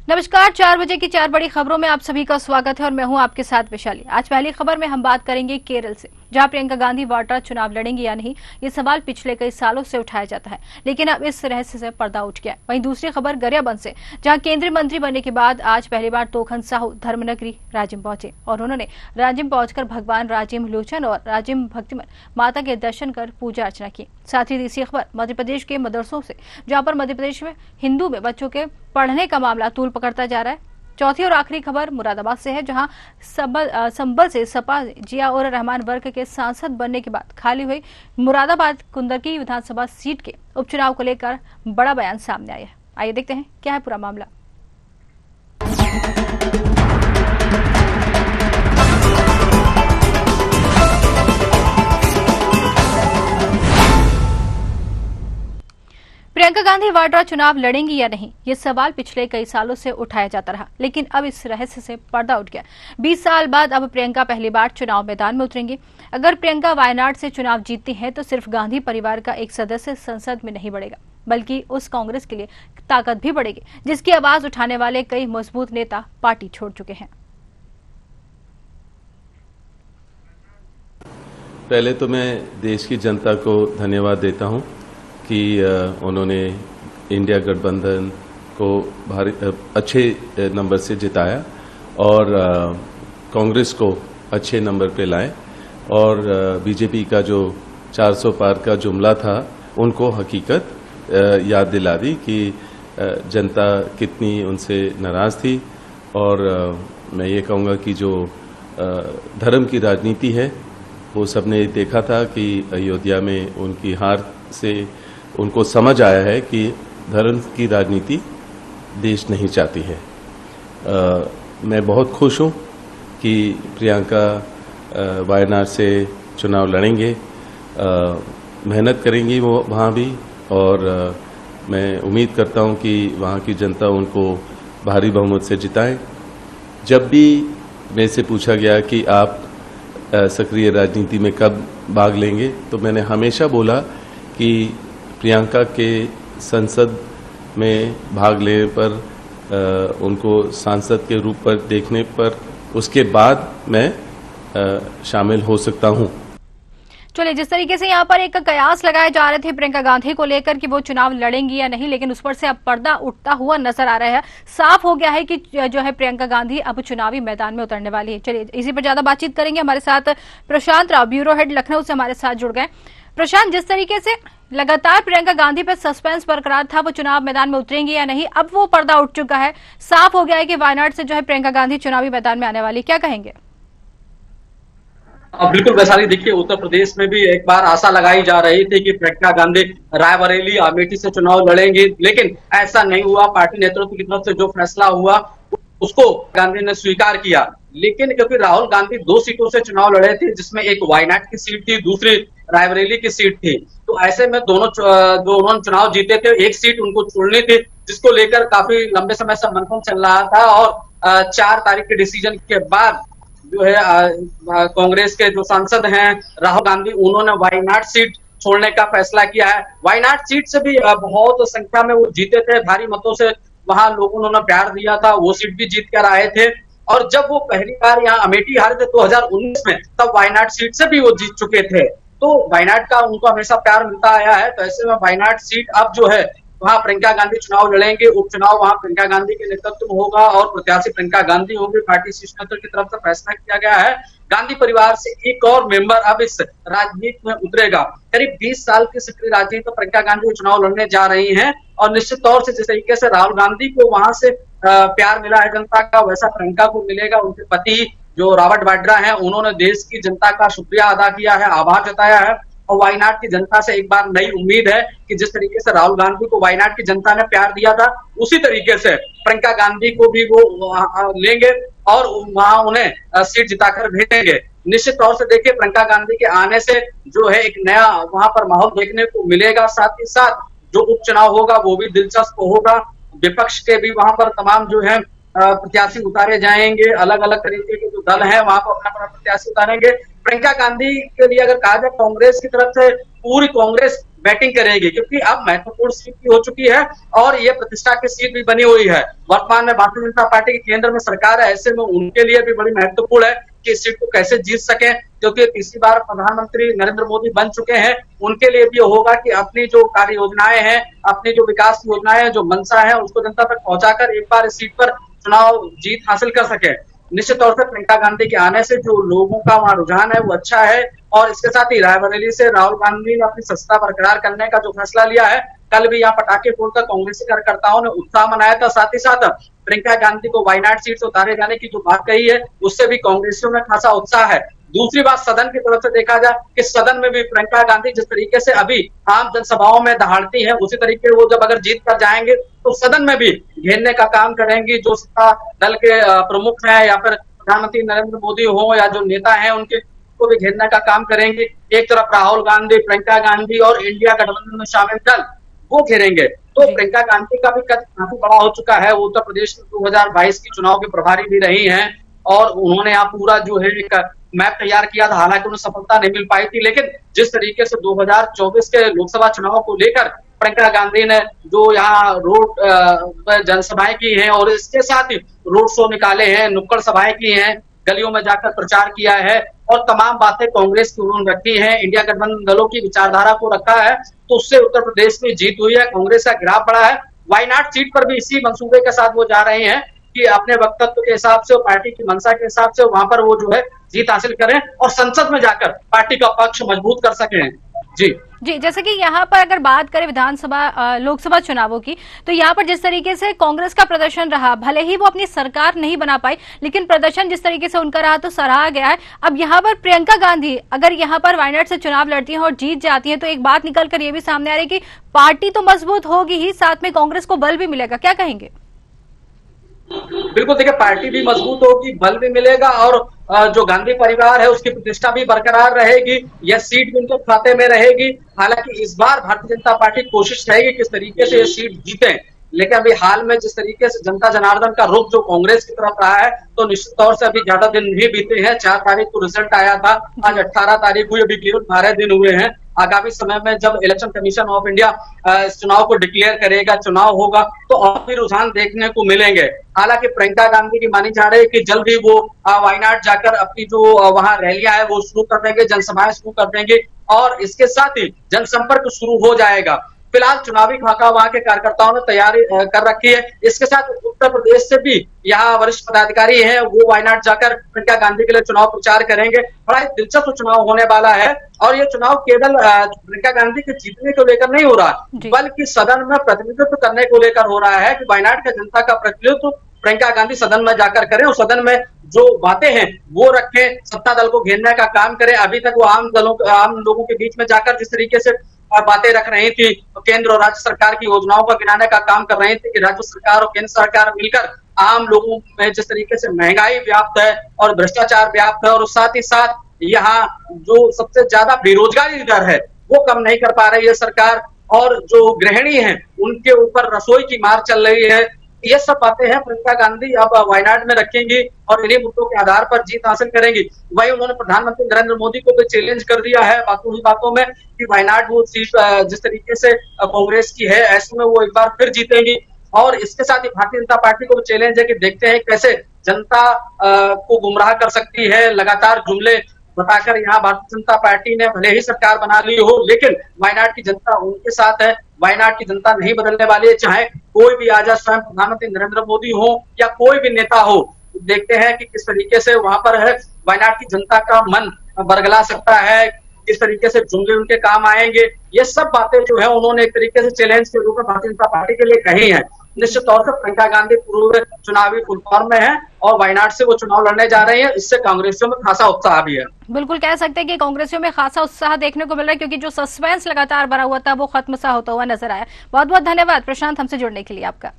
नमस्कार, 4 बजे की 4 बड़ी खबरों में आप सभी का स्वागत है और मैं हूं आपके साथ वैशाली। आज पहली खबर में हम बात करेंगे केरल से, जहां प्रियंका गांधी वाड्रा चुनाव लड़ेंगी या नहीं, ये सवाल पिछले कई सालों से उठाया जाता है, लेकिन अब इस रहस्य से पर्दा उठ गया। वहीं दूसरी खबर गरियाबंद से, जहां केंद्रीय मंत्री बनने के बाद आज पहली बार तोखन साहू धर्मनगरी राजिम पहुंचे और उन्होंने राजिम पहुंचकर भगवान राजिम लोचन और राजिम भक्तिमन माता के दर्शन कर पूजा अर्चना की। साथ ही तीसरी खबर मध्य प्रदेश के मदरसों से, जहां पर मध्य प्रदेश में हिंदू में बच्चों के पढ़ने का मामला तूल पकड़ता जा रहा है। चौथी और आखिरी खबर मुरादाबाद से है, जहां संबल से सपा जिया और रहमान वर्ग के सांसद बनने के बाद खाली हुई मुरादाबाद कुंदरकी विधानसभा सीट के उपचुनाव को लेकर बड़ा बयान सामने आया है। आइए देखते हैं क्या है पूरा मामला। प्रियंका गांधी वाड्रा चुनाव लड़ेंगी या नहीं, ये सवाल पिछले कई सालों से उठाया जाता रहा, लेकिन अब इस रहस्य से पर्दा उठ गया। 20 साल बाद अब प्रियंका पहली बार चुनाव मैदान में उतरेंगी। अगर प्रियंका वायनाड से चुनाव जीतती हैं तो सिर्फ गांधी परिवार का एक सदस्य संसद में नहीं बढ़ेगा, बल्कि उस कांग्रेस के लिए ताकत भी बढ़ेगी, जिसकी आवाज उठाने वाले कई मजबूत नेता पार्टी छोड़ चुके हैं। पहले तो मैं देश की जनता को धन्यवाद देता हूं कि उन्होंने इंडिया गठबंधन को भारी अच्छे नंबर से जिताया और कांग्रेस को अच्छे नंबर पे लाए और बीजेपी का जो 400 पार का जुमला था उनको हकीकत याद दिला दी कि जनता कितनी उनसे नाराज थी। और मैं ये कहूँगा कि जो धर्म की राजनीति है वो सबने देखा था कि अयोध्या में उनकी हार से उनको समझ आया है कि धर्म की राजनीति देश नहीं चाहती है। मैं बहुत खुश हूँ कि प्रियंका वायनाड से चुनाव लड़ेंगे, मेहनत करेंगी वो वहाँ भी, और मैं उम्मीद करता हूँ कि वहाँ की जनता उनको भारी बहुमत से जिताए। जब भी मेरे से पूछा गया कि आप सक्रिय राजनीति में कब भाग लेंगे, तो मैंने हमेशा बोला कि प्रियंका के संसद में भाग लेने पर, उनको सांसद के रूप पर देखने पर, उसके बाद मैं शामिल हो सकता हूं। चलिए, जिस तरीके से यहाँ पर एक कयास लगाए जा रहे थे प्रियंका गांधी को लेकर कि वो चुनाव लड़ेंगी या नहीं, लेकिन उस पर से अब पर्दा उठता हुआ नजर आ रहा है। साफ हो गया है कि जो है प्रियंका गांधी अब चुनावी मैदान में उतरने वाली है। चलिए, इसी पर ज्यादा बातचीत करेंगे। हमारे साथ प्रशांत राव, ब्यूरो हेड लखनऊ से हमारे साथ जुड़ गए। प्रशांत, जिस तरीके से लगातार प्रियंका गांधी पर सस्पेंस बरकरार था, वो चुनाव मैदान में उतरेंगी या नहीं, अब वो पर्दा उठ चुका है। साफ हो गया है कि वायनाड से जो है प्रियंका गांधी चुनावी मैदान में आने वाली, क्या कहेंगे? बिल्कुल वैशाली, देखिए उत्तर प्रदेश में भी एक बार आशा लगाई जा रही थी कि प्रियंका गांधी रायबरेली अमेठी से चुनाव लड़ेंगी, लेकिन ऐसा नहीं हुआ। पार्टी नेतृत्व की तरफ से जो फैसला हुआ उसको गांधी ने स्वीकार किया, लेकिन क्योंकि राहुल गांधी 2 सीटों से चुनाव लड़े थे, जिसमें एक वायनाड की सीट थी, दूसरी रायबरेली की सीट थी, तो ऐसे में दोनों जो उन्होंने चुनाव जीते थे, एक सीट उनको छोड़नी थी, जिसको लेकर काफी लंबे समय से मंथन चल रहा था। और 4 तारीख के डिसीजन के बाद जो है कांग्रेस के जो सांसद हैं राहुल गांधी, उन्होंने वायनाड सीट छोड़ने का फैसला किया है। वायनाड सीट से भी बहुत संख्या में वो जीते थे, भारी मतों से वहां लोगों ने उन्हें प्यार दिया था, वो सीट भी जीत कर आए थे। और जब वो पहली बार यहाँ अमेठी हारे थे 2019 में, तब वायनाड सीट से भी वो जीत चुके थे। तो वायनाड का उनको हमेशा प्यार मिलता आया है। तो ऐसे में वायनाड सीट अब जो है वहां प्रियंका गांधी चुनाव लड़ेंगे। उपचुनाव वहां प्रियंका गांधी के नेतृत्व में होगा और प्रत्याशी प्रियंका गांधी होंगे। पार्टी शीर्ष नेतृत्व की तरफ से फैसला किया गया है, गांधी परिवार से एक और मेंबर अब इस राजनीति में उतरेगा। करीब 20 साल की सक्रिय राजनीति में प्रियंका गांधी चुनाव लड़ने जा रही हैं और निश्चित तौर से जिस तरीके से राहुल गांधी को वहां से प्यार मिला है जनता का, वैसा प्रियंका को मिलेगा। उनके पति जो रॉबर्ट वाड्रा हैं, उन्होंने देश की जनता का शुक्रिया अदा किया है, आभार जताया है। और वायनाड की जनता से एक बार नई उम्मीद है कि जिस तरीके से राहुल गांधी को वायनाड की जनता ने प्यार दिया था, उसी तरीके से प्रियंका गांधी को भी वो लेंगे और वहां उन्हें सीट जिताकर भेजेंगे। निश्चित तौर से देखिए, प्रियंका गांधी के आने से जो है एक नया वहां पर माहौल देखने को मिलेगा। साथ ही साथ जो उपचुनाव होगा वो भी दिलचस्प होगा। विपक्ष के भी वहां पर तमाम जो है प्रत्याशी उतारे जाएंगे, अलग अलग तरीके के जो दल हैं वहां पर अपना अपना प्रत्याशी उतारेंगे। प्रियंका गांधी के लिए अगर कहा जाए, कांग्रेस की तरफ से पूरी कांग्रेस बैटिंग करेंगी, क्योंकि अब महत्वपूर्ण सीट भी हो चुकी है और ये प्रतिष्ठा की सीट भी बनी हुई है। वर्तमान में भारतीय जनता पार्टी की केंद्र में सरकार है, ऐसे में उनके लिए भी बड़ी महत्वपूर्ण है कि इस सीट को कैसे जीत सके, क्योंकि तीसरी बार प्रधानमंत्री नरेंद्र मोदी बन चुके हैं। उनके लिए भी होगा कि अपनी जो कार्य योजनाएं हैं, अपनी जो विकास योजनाएं हैं, जो मंशा है, उसको जनता तक पहुंचाकर एक बार इस सीट पर चुनाव जीत हासिल कर सके। निश्चित तौर से प्रियंका गांधी के आने से जो लोगों का वहां रुझान है वो अच्छा है, और इसके साथ ही रायबरेली से राहुल गांधी ने अपनी सत्ता बरकरार करने का जो फैसला लिया है, कल भी यहाँ पटाखे फोड़कर कांग्रेसी कार्यकर्ताओं ने उत्साह मनाया था। साथ ही साथ प्रियंका गांधी को वायनाड सीट से उतारे जाने की जो बात कही है, उससे भी कांग्रेसियों में खासा उत्साह है। दूसरी बात, सदन की तरफ से देखा जाए कि सदन में भी प्रियंका गांधी जिस तरीके से अभी आम जनसभाओं में दहाड़ती है, उसी तरीके वो जब अगर जीत कर जाएंगे तो सदन में भी घेरने का काम करेंगी। जो सत्ता दल के प्रमुख हैं या फिर प्रधानमंत्री नरेंद्र मोदी हो या जो नेता हैं, उनके को भी घेरने का काम करेंगे। एक तरफ राहुल गांधी, प्रियंका गांधी और इंडिया गठबंधन में शामिल दल वो घेरेंगे। तो प्रियंका गांधी का भी कद काफी बड़ा हो चुका है। वो उत्तर प्रदेश में 2022 की चुनाव के प्रभारी भी रही हैं और उन्होंने यहाँ पूरा जो है एक मैप तैयार किया था। हालांकि उन्हें सफलता नहीं मिल पाई थी, लेकिन जिस तरीके से 2024 के लोकसभा चुनाव को लेकर प्रियंका गांधी ने जो यहाँ रोड पर जनसभाएं की हैं और इसके साथ ही रोड शो निकाले हैं, नुक्कड़ सभाएं की हैं, गलियों में जाकर प्रचार किया है और तमाम बातें कांग्रेस की उन्होंने रखी है, इंडिया गठबंधन दलों की विचारधारा को रखा है, तो उससे उत्तर प्रदेश में जीत हुई है। कांग्रेस का ग्राफ बढ़ा है। वायनाड सीट पर भी इसी मंसूबे के साथ वो जा रहे हैं कि अपने वक्तव्य के हिसाब से, पार्टी की मंशा के हिसाब से वहां पर वो जो है जीत हासिल करें और संसद में जाकर पार्टी का पक्ष मजबूत कर सकें। जी जी, जैसे कि यहाँ पर अगर बात करें विधानसभा लोकसभा चुनावों की, तो यहाँ पर जिस तरीके से कांग्रेस का प्रदर्शन रहा, भले ही वो अपनी सरकार नहीं बना पाई, लेकिन प्रदर्शन जिस तरीके से उनका रहा तो सराहा गया है। अब यहाँ पर प्रियंका गांधी अगर यहाँ पर वायनाड से चुनाव लड़ती हैं और जीत जाती हैं, तो एक बात निकल कर ये भी सामने आ रही है कि पार्टी तो मजबूत होगी ही, साथ में कांग्रेस को बल भी मिलेगा। क्या कहेंगे? बिल्कुल, देखिए पार्टी भी मजबूत होगी, बल भी मिलेगा और जो गांधी परिवार है उसकी प्रतिष्ठा भी बरकरार रहेगी। यह सीट भी उनके खाते में रहेगी। हालांकि इस बार भारतीय जनता पार्टी कोशिश रहेगी किस तरीके से ये सीट जीते, लेकिन अभी हाल में जिस तरीके से जनता जनार्दन का रुख जो कांग्रेस की तरफ रहा है, तो निश्चित तौर से अभी ज्यादा दिन नहीं बीते हैं। 4 तारीख को रिजल्ट आया था, आज 18 तारीख हुई, अभी केवल 12 दिन हुए हैं। आगामी समय में जब इलेक्शन कमीशन ऑफ इंडिया इस चुनाव को डिक्लेयर करेगा, चुनाव होगा, तो और भी रुझान देखने को मिलेंगे। हालांकि प्रियंका गांधी की मानी जा रही है कि जल्द ही वो वायनाड जाकर अपनी जो वहां रैलियां है वो शुरू कर देंगे, जनसभाएं शुरू कर देंगे और इसके साथ ही जनसंपर्क शुरू हो जाएगा। फिलहाल चुनावी खाका वहां के कार्यकर्ताओं ने तैयारी कर रखी है। इसके साथ उत्तर प्रदेश से भी यहाँ वरिष्ठ पदाधिकारी हैं, वो वायनाड जाकर प्रियंका गांधी के लिए चुनाव प्रचार करेंगे। बड़ा ही दिलचस्प चुनाव होने वाला है और ये चुनाव केवल प्रियंका गांधी के जीतने को लेकर नहीं हो रहा, बल्कि सदन में प्रतिनिधित्व करने को लेकर हो रहा है कि वायनाड का जनता का प्रतिनिधित्व प्रियंका गांधी सदन में जाकर करें और सदन में जो बातें हैं वो रखें, सत्ता दल को घेरने का काम करें। अभी तक वो आम लोगों के बीच में जाकर जिस तरीके से बातें रख रही थी, केंद्र और राज्य सरकार की योजनाओं का गिनाने का काम कर रही थी कि राज्य सरकार और केंद्र सरकार मिलकर आम लोगों में जिस तरीके से महंगाई व्याप्त है और भ्रष्टाचार व्याप्त है और साथ ही साथ यहाँ जो सबसे ज्यादा बेरोजगारी दर है वो कम नहीं कर पा रही है सरकार, और जो गृहिणी है उनके ऊपर रसोई की मार चल रही है। ये सब बातें हैं प्रियंका गांधी अब वायनाड में रखेंगी और इन्हीं मुद्दों के आधार पर जीत हासिल करेंगी। वही उन्होंने प्रधानमंत्री नरेंद्र मोदी को भी चैलेंज कर दिया है बातों ही बातों में कि वायनाड वो सीट जिस तरीके से कांग्रेस की है, ऐसे में वो एक बार फिर जीतेंगी। और इसके साथ ही भारतीय जनता पार्टी को भी चैलेंज है कि देखते हैं कैसे जनता को गुमराह कर सकती है। लगातार जुमले बताकर यहाँ भारतीय जनता पार्टी ने भले ही सरकार बना ली हो, लेकिन वायनाड की जनता उनके साथ है। वायनाड की जनता नहीं बदलने वाली है, चाहे कोई भी आ जाए, स्वयं प्रधानमंत्री नरेंद्र मोदी हो या कोई भी नेता हो। देखते हैं कि किस तरीके से वहां पर है वायनाड की जनता का मन बरगला सकता है, किस तरीके से जुमले उनके काम आएंगे। ये सब बातें जो है उन्होंने एक तरीके से चैलेंज के रूप में भारतीय जनता पार्टी के लिए कही है। निश्चित तौर से प्रियंका गांधी पूर्व चुनावी फुल फॉर्म में है और वायनाड से वो चुनाव लड़ने जा रही है। इससे कांग्रेसियों में खासा उत्साह भी है। बिल्कुल कह सकते हैं कि कांग्रेसियों में खासा उत्साह देखने को मिल रहा है, क्योंकि जो सस्पेंस लगातार बना हुआ था वो खत्म सा होता हुआ नजर आया। बहुत बहुत धन्यवाद प्रशांत, हमसे जुड़ने के लिए आपका।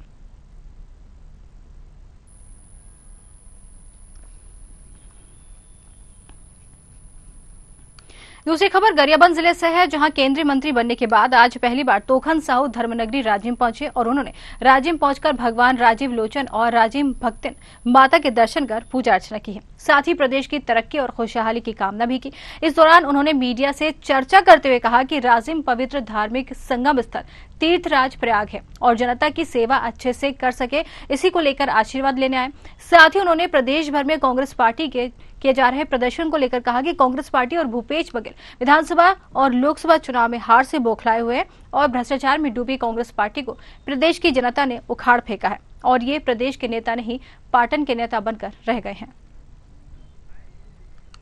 दूसरी खबर गरियाबंद जिले से है, जहां केंद्रीय मंत्री बनने के बाद आज पहली बार तोखन साहू धर्मनगरी राजिम पहुंचे और उन्होंने राजिम पहुंचकर भगवान राजीव लोचन और राजिम भक्तिन माता के दर्शन कर पूजा अर्चना की है। साथ ही प्रदेश की तरक्की और खुशहाली की कामना भी की। इस दौरान उन्होंने मीडिया से चर्चा करते हुए कहा कि राजिम पवित्र धार्मिक संगम स्थल तीर्थराज प्रयाग है और जनता की सेवा अच्छे से कर सके, इसी को लेकर आशीर्वाद लेने आए। साथ ही उन्होंने प्रदेश भर में कांग्रेस पार्टी के किए जा रहे प्रदर्शन को लेकर कहा कि कांग्रेस पार्टी और भूपेश बघेल विधानसभा और लोकसभा चुनाव में हार से बौखलाए हुए हैं और भ्रष्टाचार में डूबी कांग्रेस पार्टी को प्रदेश की जनता ने उखाड़ फेंका है और ये प्रदेश के नेता नहीं पाटन के नेता बनकर रह गए हैं।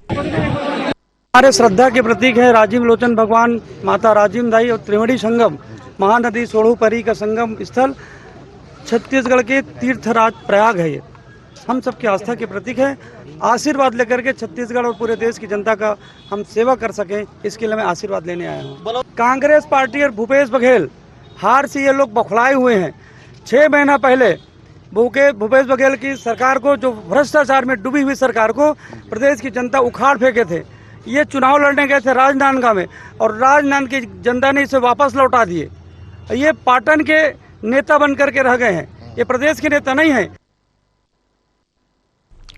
हमारे श्रद्धा के प्रतीक है राजीव लोचन भगवान, माता राजिम दाई और त्रिवेणी संगम, महानदी सोढ़ूपरी का संगम स्थल छत्तीसगढ़ के तीर्थराज प्रयाग है। ये हम सबकी आस्था के प्रतीक है। आशीर्वाद लेकर के छत्तीसगढ़ और पूरे देश की जनता का हम सेवा कर सकें, इसके लिए मैं आशीर्वाद लेने आया हूँ। कांग्रेस पार्टी और भूपेश बघेल हार से ये लोग बौखलाए हुए हैं। 6 महीना पहले भूपेश बघेल की सरकार को, जो भ्रष्टाचार में डूबी हुई सरकार को प्रदेश की जनता उखाड़ फेंके थे। ये चुनाव लड़ने गए थे राजनांदगांव में और राजनांद की जनता ने इसे वापस लौटा दिए। ये पाटन के नेता बन करके रह गए हैं, ये प्रदेश के नेता नहीं है।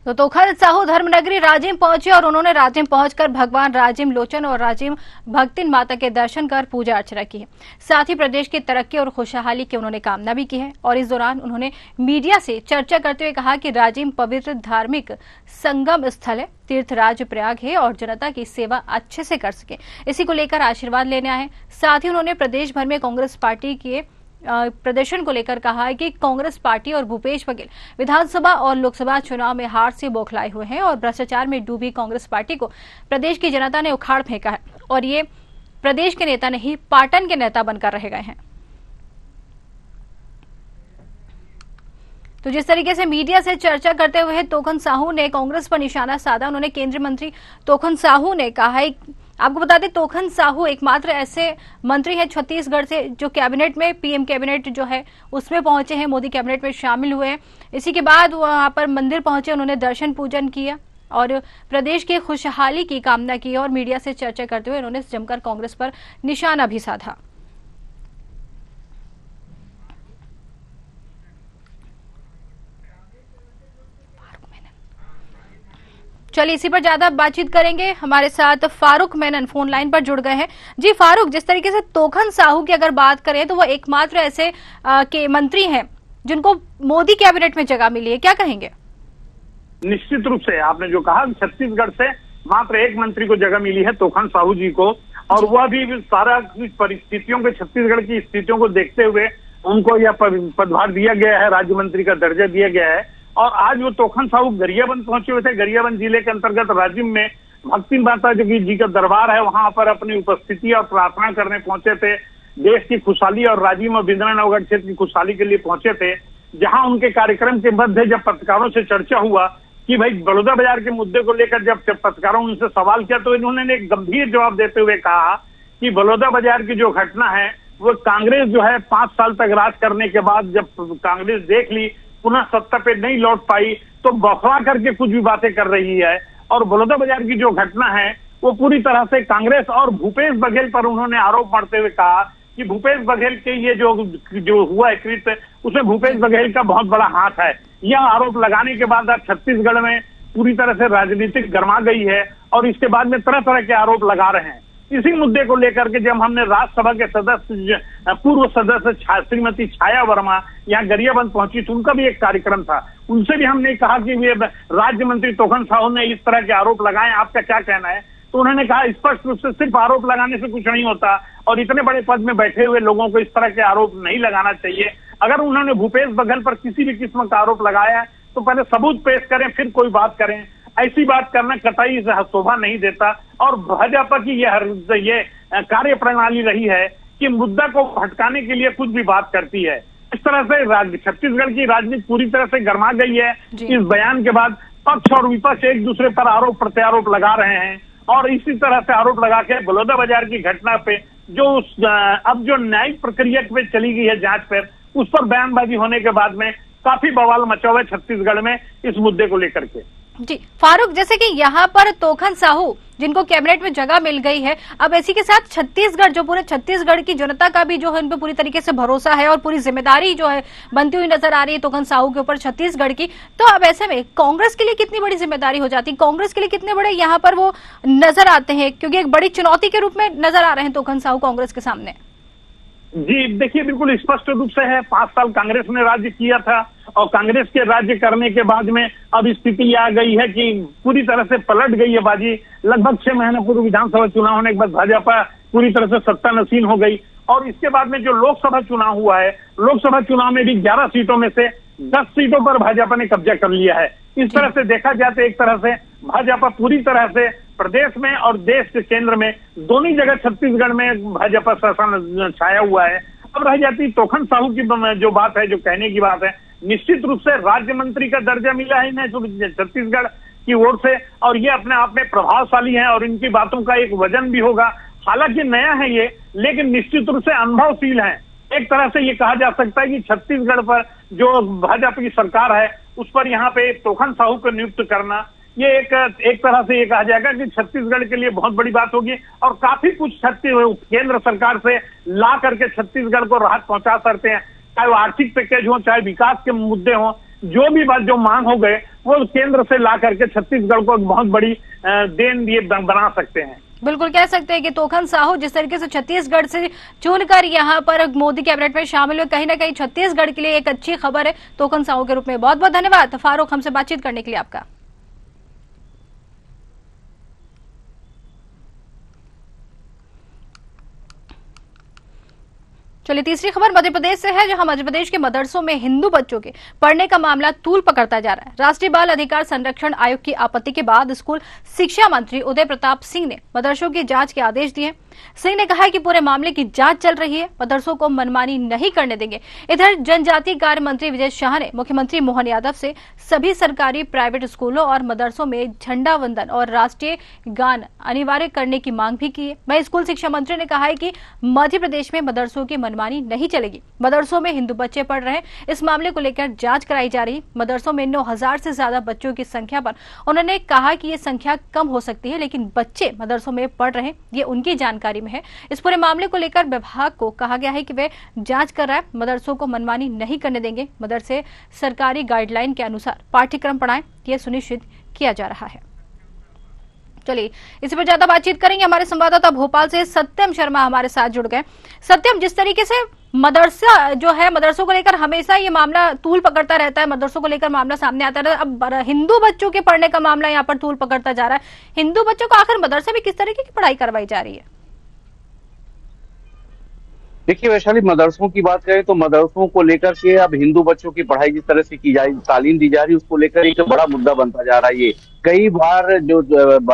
तो तोखन साहू धर्मनगरी राजिम पहुंचे और उन्होंने राजिम पहुंचकर भगवान राजिम लोचन और राजिम भक्तिन माता के दर्शन कर पूजा अर्चना की है। साथ ही प्रदेश की तरक्की और खुशहाली की उन्होंने कामना भी की है और इस दौरान उन्होंने मीडिया से चर्चा करते हुए कहा कि राजिम पवित्र धार्मिक संगम स्थल है, तीर्थराज प्रयाग है और जनता की सेवा अच्छे से कर सके, इसी को लेकर आशीर्वाद लेने आए। साथ ही उन्होंने प्रदेश भर में कांग्रेस पार्टी के प्रदर्शन को लेकर कहा है कि कांग्रेस पार्टी और भूपेश बघेल विधानसभा और लोकसभा चुनाव में हार से बौखलाए हुए हैं और भ्रष्टाचार में डूबी कांग्रेस पार्टी को प्रदेश की जनता ने उखाड़ फेंका है और ये प्रदेश के नेता नहीं पाटन के नेता बनकर रह गए हैं। तो जिस तरीके से मीडिया से चर्चा करते हुए तोखन साहू ने कांग्रेस पर निशाना साधा, उन्होंने केंद्रीय मंत्री तोखन साहू ने कहा है, आपको बता दें तोखन साहू एकमात्र ऐसे मंत्री हैं छत्तीसगढ़ से जो कैबिनेट में, पीएम कैबिनेट जो है उसमें पहुंचे हैं, मोदी कैबिनेट में शामिल हुए हैं। इसी के बाद वहां पर मंदिर पहुंचे, उन्होंने दर्शन पूजन किया और प्रदेश की खुशहाली की कामना की और मीडिया से चर्चा करते हुए उन्होंने जमकर कांग्रेस पर निशाना भी साधा। चलिए इसी पर ज्यादा बातचीत करेंगे, हमारे साथ फारूक मेनन फोन लाइन पर जुड़ गए हैं। जी फारूक, जिस तरीके से तोखन साहू की अगर बात करें तो वो एकमात्र ऐसे के मंत्री हैं जिनको मोदी कैबिनेट में जगह मिली है, क्या कहेंगे? निश्चित रूप से आपने जो कहा, छत्तीसगढ़ से मात्र एक मंत्री को जगह मिली है तोखन साहू जी को, और वह भी सारा परिस्थितियों के, छत्तीसगढ़ की स्थितियों को देखते हुए उनको यह पदभार दिया गया है, राज्य मंत्री का दर्जा दिया गया है। और आज वो तोखन साहू गरियाबंद पहुंचे हुए थे। गरियाबंद जिले के अंतर्गत राजिम में भक्तिन माता जो की जी का दरबार है, वहां पर अपनी उपस्थिति और प्रार्थना करने पहुंचे थे। देश की खुशहाली और राजिम और बिंद्रानवगढ़ क्षेत्र की खुशहाली के लिए पहुंचे थे, जहां उनके कार्यक्रम के मध्य जब पत्रकारों से चर्चा हुआ कि भाई बड़ौदा बाजार के मुद्दे को लेकर जब पत्रकारों ने उनसे सवाल किया तो इन्होंने एक गंभीर जवाब देते हुए कहा कि बड़ौदा बाजार की जो घटना है वो कांग्रेस जो है 5 साल तक राज करने के बाद जब कांग्रेस देख ली पुनः सत्ता पे नहीं लौट पाई तो बौखला करके कुछ भी बातें कर रही है। और बड़ौदा बाजार की जो घटना है वो पूरी तरह से कांग्रेस और भूपेश बघेल पर उन्होंने आरोप मढ़ते हुए कहा कि भूपेश बघेल के ये जो हुआ है कृत्य, उसमें भूपेश बघेल का बहुत बड़ा हाथ है। यह आरोप लगाने के बाद अब छत्तीसगढ़ में पूरी तरह से राजनीतिक गरमा गई है और इसके बाद में तरह तरह के आरोप लगा रहे हैं। इसी मुद्दे को लेकर के जब हमने राज्यसभा के सदस्य, पूर्व सदस्य श्रीमती छाया वर्मा यहाँ गरियाबंद पहुंची तो उनका भी एक कार्यक्रम था, उनसे भी हमने कहा कि वे राज्य मंत्री तोखन साहू ने इस तरह के आरोप लगाए, आपका क्या कहना है? तो उन्होंने कहा स्पष्ट रूप से सिर्फ आरोप लगाने से कुछ नहीं होता और इतने बड़े पद में बैठे हुए लोगों को इस तरह के आरोप नहीं लगाना चाहिए। अगर उन्होंने भूपेश बघेल पर किसी भी किस्म का आरोप लगाया है तो पहले सबूत पेश करें फिर कोई बात करें। ऐसी बात करना कतई शोभा नहीं देता और भाजपा की ये कार्य प्रणाली रही है कि मुद्दा को भटकाने के लिए कुछ भी बात करती है। इस तरह से छत्तीसगढ़ की राजनीति पूरी तरह से गरमा गई है। इस बयान के बाद पक्ष और विपक्ष एक दूसरे पर आरोप प्रत्यारोप लगा रहे हैं और इसी तरह से आरोप लगा के बलौदा बाजार की घटना पे जो अब जो न्यायिक प्रक्रिया पे चली गई है जांच पर, उस पर बयानबाजी होने के बाद में काफी बवाल मचा हुआ है छत्तीसगढ़ में इस मुद्दे को लेकर के। जी फारूक, जैसे कि यहाँ पर तोखन साहू जिनको कैबिनेट में जगह मिल गई है, अब इसी के साथ छत्तीसगढ़, जो पूरे छत्तीसगढ़ की जनता का भी जो है इन पे पूरी तरीके से भरोसा है और पूरी जिम्मेदारी जो है बनती हुई नजर आ रही है तोखन साहू के ऊपर छत्तीसगढ़ की, तो अब ऐसे में कांग्रेस के लिए कितनी बड़ी जिम्मेदारी हो जाती है, कांग्रेस के लिए कितने बड़े यहाँ पर वो नजर आते हैं, क्योंकि एक बड़ी चुनौती के रूप में नजर आ रहे हैं तोखन साहू कांग्रेस के सामने। जी देखिए, बिल्कुल स्पष्ट रूप से है, 5 साल कांग्रेस ने राज्य किया था और कांग्रेस के राज्य करने के बाद में अब स्थिति आ गई है कि पूरी तरह से पलट गई है बाजी। लगभग 6 महीने पूर्व विधानसभा चुनाव होने के बाद भाजपा पूरी तरह से सत्ता नसीन हो गई और इसके बाद में जो लोकसभा चुनाव हुआ है, लोकसभा चुनाव में भी 11 सीटों में से 10 सीटों पर भाजपा ने कब्जा कर लिया है। इस तरह से देखा जाए तो एक तरह से भाजपा पूरी तरह से प्रदेश में और देश के केंद्र में दोनों जगह छत्तीसगढ़ में भाजपा शासन छाया हुआ है। अब रह जाती तोखन साहू की जो बात है, जो कहने की बात है, निश्चित रूप से राज्य मंत्री का दर्जा मिला है इन्हें छत्तीसगढ़ की ओर से और ये अपने आप में प्रभावशाली है और इनकी बातों का एक वजन भी होगा। हालांकि नया है ये, लेकिन निश्चित रूप से अनुभवशील है। एक तरह से ये कहा जा सकता है कि छत्तीसगढ़ पर जो भाजपा की सरकार है उस पर यहाँ पे तोखन साहू को नियुक्त करना, ये एक तरह से ये कहा जाएगा कि छत्तीसगढ़ के लिए बहुत बड़ी बात होगी और काफी कुछ केंद्र सरकार से ला करके छत्तीसगढ़ को राहत पहुंचा सकते हैं, चाहे वो आर्थिक पैकेज हो, चाहे विकास के मुद्दे हो, जो भी बात जो मांग हो गए वो केंद्र से ला करके छत्तीसगढ़ को बहुत बड़ी देन ये बना सकते हैं। बिल्कुल कह सकते हैं कि तोखन साहू जिस तरीके से छत्तीसगढ़ से चुनकर यहाँ पर मोदी कैबिनेट में शामिल हुए, कहीं ना कहीं छत्तीसगढ़ के लिए एक अच्छी खबर है तोखन साहू के रूप में। बहुत बहुत धन्यवाद फारूक हमसे बातचीत करने के लिए आपका। चलिए तीसरी खबर मध्य प्रदेश से है, जहां मध्य प्रदेश के मदरसों में हिंदू बच्चों के पढ़ने का मामला तूल पकड़ता जा रहा है। राष्ट्रीय बाल अधिकार संरक्षण आयोग की आपत्ति के बाद स्कूल शिक्षा मंत्री उदय प्रताप सिंह ने मदरसों की जांच के आदेश दिए। सिंह ने कहा है कि पूरे मामले की जांच चल रही है, मदरसों को मनमानी नहीं करने देंगे। इधर जनजातीय कार्य मंत्री विजय शाह ने मुख्यमंत्री मोहन यादव से सभी सरकारी प्राइवेट स्कूलों और मदरसों में झंडा वंदन और राष्ट्रीय गान अनिवार्य करने की मांग भी की है। वहीं स्कूल शिक्षा मंत्री ने कहा है कि मध्य प्रदेश में मदरसों की मनमानी नहीं चलेगी। मदरसों में हिंदू बच्चे पढ़ रहे हैं, इस मामले को लेकर जांच कराई जा रही। मदरसों में 9,000 से ज्यादा बच्चों की संख्या पर उन्होंने कहा कि ये संख्या कम हो सकती है, लेकिन बच्चे मदरसों में पढ़ रहे हैं, ये उनकी जानकारी में है। इस पूरे मामले को लेकर विभाग को कहा गया है कि वे जांच कर रहा है, मदरसों को मनमानी नहीं करने देंगे। मदरसे सरकारी गाइडलाइन के अनुसार पाठ्यक्रम पढ़ाएं, यह सुनिश्चित किया जा रहा है। चलिए इसी पर ज्यादा बातचीत करेंगे, हमारे संवाददाता भोपाल से सत्यम शर्मा हमारे साथ जुड़ गए। सत्यम, जिस तरीके से मदरसा जो है, मदरसों को लेकर हमेशा ये मामला तूल पकड़ता रहता है, मदरसों को लेकर मामला सामने आता रहता है, अब हिंदू बच्चों के पढ़ने का मामला यहाँ पर तूल पकड़ता जा रहा है। हिंदू बच्चों को आखिर मदरसे में किस तरीके की पढ़ाई करवाई जा रही है? देखिए वैशाली, मदरसों की बात करें तो मदरसों को लेकर के अब हिंदू बच्चों की पढ़ाई जिस तरह से की जा रही, तालीम दी जा रही, उसको लेकर एक बड़ा मुद्दा बनता जा रहा है। ये कई बार जो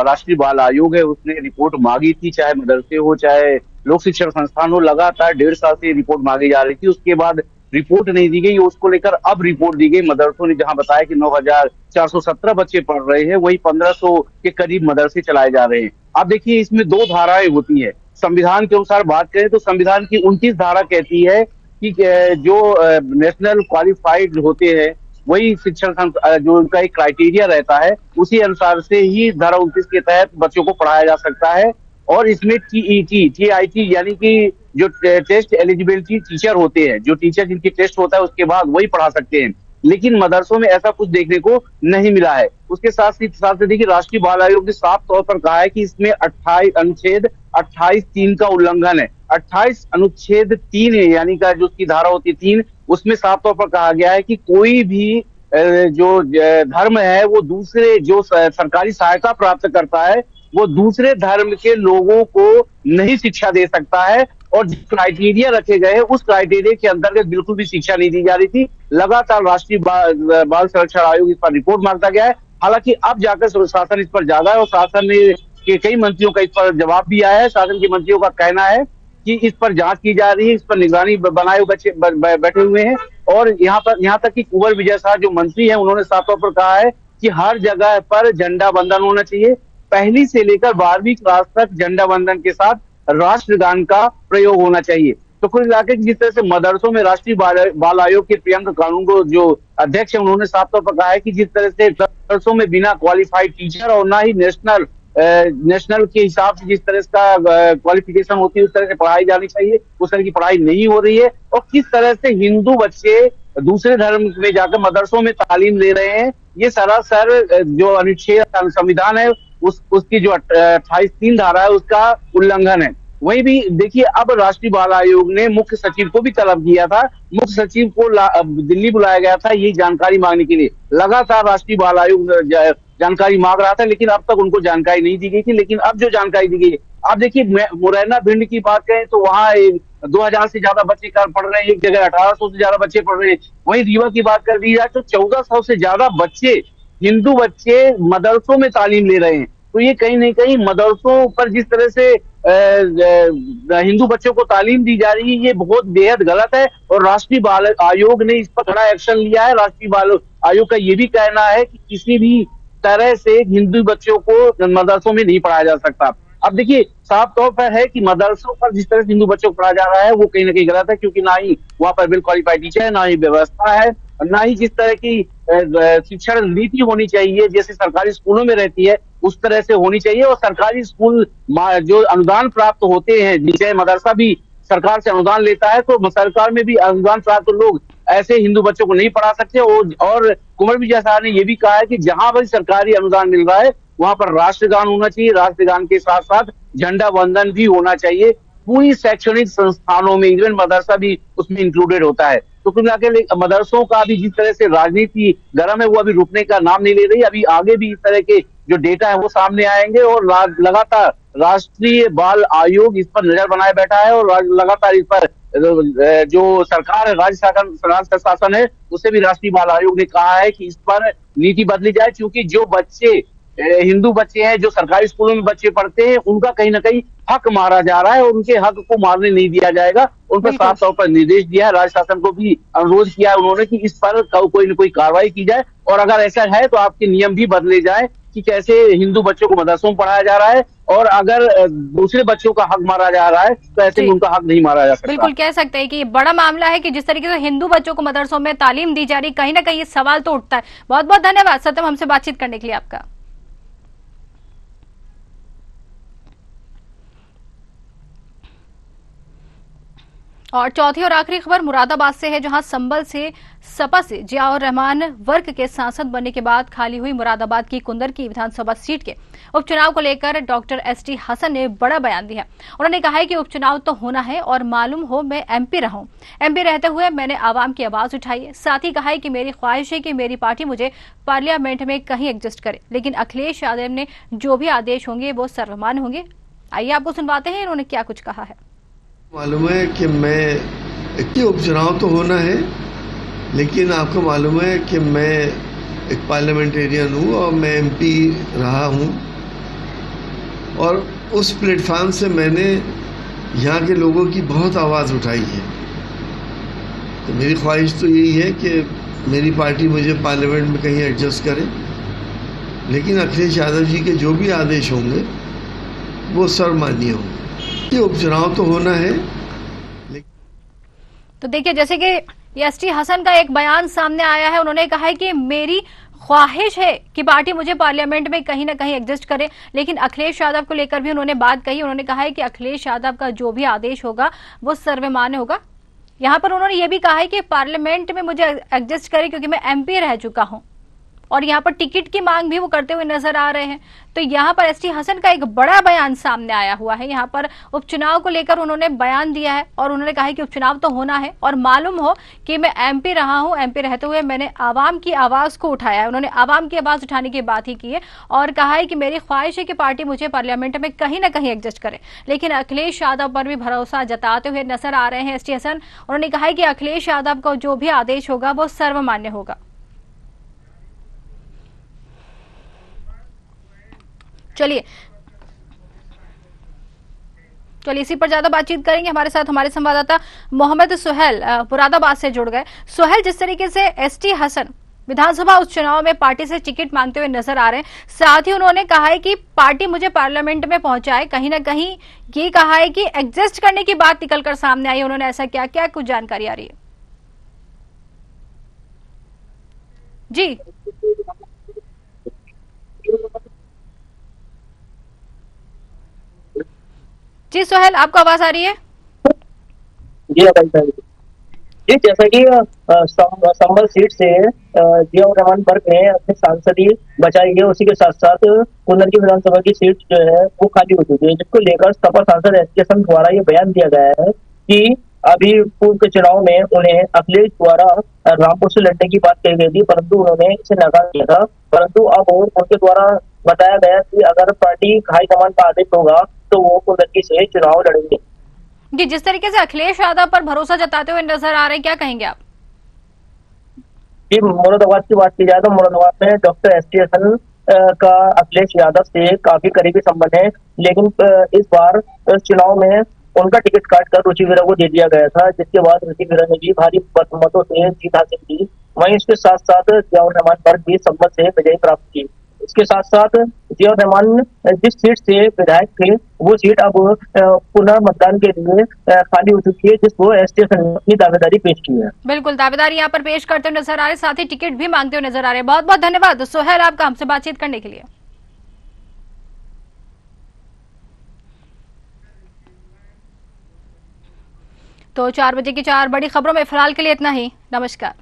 राष्ट्रीय बाल आयोग है उसने रिपोर्ट मांगी थी, चाहे मदरसे हो चाहे लोक शिक्षण संस्थान हो, लगातार 1.5 साल से रिपोर्ट मांगी जा रही थी। उसके बाद रिपोर्ट नहीं दी गई, उसको लेकर अब रिपोर्ट दी गई। मदरसों ने जहां बताया कि 9,417 बच्चे पढ़ रहे हैं, वही 1,500 के करीब मदरसे चलाए जा रहे हैं। अब देखिए इसमें 2 धाराएं होती है। संविधान के अनुसार बात करें तो संविधान की 29 धारा कहती है कि जो नेशनल क्वालिफाइड होते हैं वही शिक्षण जो उनका एक क्राइटेरिया रहता है, उसी अनुसार से ही धारा 29 के तहत बच्चों को पढ़ाया जा सकता है। और इसमें TET यानी कि जो टेस्ट एलिजिबिलिटी टीचर होते हैं, जो टीचर जिनकी टेस्ट होता है उसके बाद वही पढ़ा सकते हैं। लेकिन मदरसों में ऐसा कुछ देखने को नहीं मिला है। उसके साथ ही देखिए राष्ट्रीय बाल आयोग ने साफ तौर पर कहा है कि इसमें 28 अनुच्छेद 28(3) का उल्लंघन है। 28 अनुच्छेद 3 है, यानी का जो उसकी धारा होती है 3, उसमें साफ तौर पर कहा गया है कि कोई भी जो धर्म है वो दूसरे जो सरकारी सहायता प्राप्त करता है वो दूसरे धर्म के लोगों को नहीं शिक्षा दे सकता है। और जो क्राइटेरिया रखे गए उस क्राइटेरिया के अंतर्गत बिल्कुल भी शिक्षा नहीं दी जा रही थी। लगातार राष्ट्रीय बाल संरक्षण आयोग इस पर रिपोर्ट मांगता गया है। हालांकि अब जाकर शासन इस पर जागा है और शासन ने के कई मंत्रियों का इस पर जवाब भी आया है। शासन के मंत्रियों का कहना है कि इस पर जांच की जा रही है, इस पर निगरानी बनाए हुए बैठे हुए हैं। और यहाँ तक कि कुंवर विजय शाह जो मंत्री हैं उन्होंने साफ तौर पर कहा है कि हर जगह पर झंडा वंदन होना चाहिए। 1ली से लेकर 12वीं क्लास तक झंडा वंदन के साथ राष्ट्रगान का प्रयोग होना चाहिए। तो कुल मिलाकर जिस तरह से मदरसों में राष्ट्रीय बाल आयोग के प्रियंका कानूनगो जो अध्यक्ष है, उन्होंने साफ तौर पर कहा है कि जिस तरह से मदरसों में बिना क्वालिफाइड टीचर और ना ही नेशनल के हिसाब से जिस तरह का क्वालिफिकेशन होती है उस तरह से पढ़ाई जानी चाहिए, उस तरह की पढ़ाई नहीं हो रही है। और किस तरह से हिंदू बच्चे दूसरे धर्म में जाकर मदरसों में तालीम ले रहे हैं, ये सरासर जो अनुच्छेद संविधान है उसकी जो 28(3) धारा है उसका उल्लंघन है। वहीं भी देखिए, अब राष्ट्रीय बाल आयोग ने मुख्य सचिव को भी तलब किया था। मुख्य सचिव को दिल्ली बुलाया गया था ये जानकारी मांगने के लिए। लगातार राष्ट्रीय बाल आयोग जानकारी मांग रहा था, लेकिन अब तक उनको जानकारी नहीं दी गई थी। लेकिन अब जो जानकारी दी गई, अब देखिए मुरैना भिंड की बात करें तो वहाँ 2000 से ज्यादा बच्चे पढ़ रहे हैं, एक जगह 1800 से ज्यादा बच्चे पढ़ रहे हैं। वहीं रीवा की बात कर दी जाए तो 1400 से ज्यादा बच्चे, हिंदू बच्चे मदरसों में तालीम ले रहे हैं। तो ये कहीं न कहीं मदरसों पर जिस तरह से हिंदू बच्चों को तालीम दी जा रही है, ये बहुत बेहद गलत है और राष्ट्रीय बाल आयोग ने इस पर कड़ा एक्शन लिया है। राष्ट्रीय बाल आयोग का ये भी कहना है कि किसी भी तरह से हिंदू बच्चों को मदरसों में नहीं पढ़ाया जा सकता। अब देखिए, साफ तौर पर है कि मदरसों पर जिस तरह से हिंदू बच्चों को पढ़ाया जा रहा है वो कहीं ना कहीं गलत है, क्योंकि ना ही वहां पर वेल क्वालिफाइड टीचर है, ना ही व्यवस्था है, ना ही जिस तरह की शिक्षण नीति होनी चाहिए जैसे सरकारी स्कूलों में रहती है उस तरह से होनी चाहिए। और सरकारी स्कूल जो अनुदान प्राप्त होते हैं, जिसे मदरसा भी सरकार से अनुदान लेता है, तो सरकार में भी अनुदान प्राप्त लोग ऐसे हिंदू बच्चों को नहीं पढ़ा सकते। और कुंवर विजय साहब ने यह भी कहा है कि जहां पर सरकारी अनुदान मिल रहा है वहां पर राष्ट्रगान होना चाहिए, राष्ट्रगान के साथ साथ झंडा वंदन भी होना चाहिए पूरी शैक्षणिक संस्थानों में, इवन मदरसा भी उसमें इंक्लूडेड होता है। तो कुल मिलाकर मदरसों का भी जिस तरह से राजनीति गर्म है वो अभी रुकने का नाम नहीं ले रही। अभी आगे भी इस तरह के जो डेटा है वो सामने आएंगे और लगातार राष्ट्रीय बाल आयोग इस पर नजर बनाए बैठा है और लगातार इस पर जो सरकार है, राज्य शासन है, उससे भी राष्ट्रीय बाल आयोग ने कहा है कि इस पर नीति बदली जाए, क्योंकि जो बच्चे हिंदू बच्चे हैं जो सरकारी स्कूलों में बच्चे पढ़ते हैं उनका कहीं ना कहीं हक मारा जा रहा है और उनके हक को मारने नहीं दिया जाएगा। उन पर साफ तौर पर निर्देश दिया है, राज्य शासन को भी अनुरोध किया है उन्होंने कि इस पर कोई न कोई कार्रवाई की जाए और अगर ऐसा है तो आपके नियम भी बदले जाए कि कैसे हिंदू बच्चों को मदरसों में पढ़ाया जा रहा है और अगर दूसरे बच्चों का हक मारा जा रहा है तो ऐसे में उनका हक नहीं मारा जा सकता। बिल्कुल कह सकते हैं कि ये बड़ा मामला है कि जिस तरीके से हिंदू बच्चों को मदरसों में तालीम दी जा रही, कहीं ना कहीं ये सवाल तो उठता है। बहुत बहुत धन्यवाद सत्यम हमसे बातचीत करने के लिए आपका। और चौथी और आखिरी खबर मुरादाबाद से है, जहां संभल से सपा से जियाउर रहमान वर्ग के सांसद बनने के बाद खाली हुई मुरादाबाद की कुंदर की विधानसभा सीट के उपचुनाव को लेकर डॉक्टर एसटी हसन ने बड़ा बयान दिया। उन्होंने कहा है कि उपचुनाव तो होना है और मालूम हो मैं एमपी रहा हूं, एमपी रहते हुए मैंने आवाम की आवाज उठाई है। साथ ही कहा है कि मेरी ख्वाहिश है कि मेरी पार्टी मुझे पार्लियामेंट में कहीं एडजस्ट करे, लेकिन अखिलेश यादव ने जो भी आदेश होंगे वो सर्वमान्य होंगे। आइए आपको सुनवाते हैं इन्होंने क्या कुछ कहा है। मालूम है कि मैं उपचुनाव तो होना है, लेकिन आपको मालूम है कि मैं एक पार्लियामेंटेरियन हूँ और मैं एमपी रहा हूँ और उस प्लेटफार्म से मैंने यहाँ के लोगों की बहुत आवाज़ उठाई है। तो मेरी ख्वाहिश तो यही है कि मेरी पार्टी मुझे पार्लियामेंट में कहीं एडजस्ट करे, लेकिन अखिलेश यादव जी के जो भी आदेश होंगे वो सर्वमान्य होंगे। ये उपचुनाव तो होना है। तो देखिए, जैसे कि एसटी हसन का एक बयान सामने आया है, उन्होंने कहा है कि मेरी ख्वाहिश है कि पार्टी मुझे पार्लियामेंट में कहीं ना कहीं एडजस्ट करे, लेकिन अखिलेश यादव को लेकर भी उन्होंने बात कही। उन्होंने कहा है कि अखिलेश यादव का जो भी आदेश होगा वो सर्वमान्य होगा। यहाँ पर उन्होंने ये भी कहा है कि पार्लियामेंट में मुझे एडजस्ट करे क्योंकि मैं एमपी रह चुका हूं, और यहाँ पर टिकट की मांग भी वो करते हुए नजर आ रहे हैं। तो यहाँ पर एसटी हसन का एक बड़ा बयान सामने आया हुआ है। यहाँ पर उपचुनाव को लेकर उन्होंने बयान दिया है और उन्होंने कहा है कि उपचुनाव तो होना है और मालूम हो कि मैं एमपी रहा हूँ, एमपी रहते हुए मैंने आवाम की आवाज को उठाया है। उन्होंने आवाम की आवाज उठाने की बात ही की है और कहा है कि मेरी ख्वाहिश है कि पार्टी मुझे पार्लियामेंट में कहीं ना कहीं एडजस्ट करे, लेकिन अखिलेश यादव पर भी भरोसा जताते हुए नजर आ रहे हैं एसटी हसन। उन्होंने कहा है कि अखिलेश यादव का जो भी आदेश होगा वो सर्वमान्य होगा। चलिए इसी पर ज्यादा बातचीत करेंगे। हमारे साथ हमारे संवाददाता मोहम्मद सुहेल मुरादाबाद से जुड़ गए। सुहेल, जिस तरीके से एसटी हसन विधानसभा उपचुनाव में पार्टी से टिकट मांगते हुए नजर आ रहे हैं। साथ ही उन्होंने कहा है कि पार्टी मुझे पार्लियामेंट में पहुंचाए। कहीं ना कहीं ये कहा है कि एडजस्ट करने की बात निकलकर सामने आई। उन्होंने ऐसा क्या कुछ जानकारी आ रही है? जी जी सोहेल, आपको आवाज आ रही है? जी जी, जैसा कि संभल सीट से जियाउर रहमान बर्क ने अपनी सांसदी बचाई है, उसी के साथ साथ कुंदन की विधानसभा की सीट जो है वो खाली हो चुकी है, जिसको लेकर सपा सांसद एस के द्वारा ये बयान दिया गया है कि अभी पूर्व के चुनाव में उन्हें अखिलेश द्वारा रामपुर से लड़ने की बात कही गई थी, परंतु उन्होंने इसे नकार दिया था। परंतु अब उनके द्वारा बताया गया कि अगर पार्टी हाईकमान का आदेश होगा तो वो कुंदन से चुनाव लड़ेंगे। जी, जिस तरीके से अखिलेश यादव पर भरोसा जताते हुए नजर आ रहे हैं, क्या कहेंगे आप? जी, मुरादाबाद की बात की जाए तो मुरादाबाद में डॉक्टर एस का अखिलेश यादव से काफी करीबी संबंध है, लेकिन इस बार चुनाव में उनका टिकट काटकर रुचि वीरा को दे दिया गया था, जिसके बाद रुचि वीरा ने भी भारी मतों से जीत हासिल की। वहीं इसके साथ साथ जियाउर रहमान पर भी संबल से विजय प्राप्त की। इसके साथ साथ जियाउर रहमान जिस सीट से विधायक थे वो सीट अब पुनः मतदान के लिए खाली हो चुकी है, जिसको एसटी ने अपनी दावेदारी पेश की है। बिल्कुल, दावेदारी यहाँ पर पेश करते हुए नजर आ रहे, साथ ही टिकट भी मांगते हुए नजर आ रहे। बहुत बहुत धन्यवाद सोहेल आपका हमसे बातचीत करने के लिए। तो 4 बजे की 4 बड़ी खबरों में फिलहाल के लिए इतना ही। नमस्कार।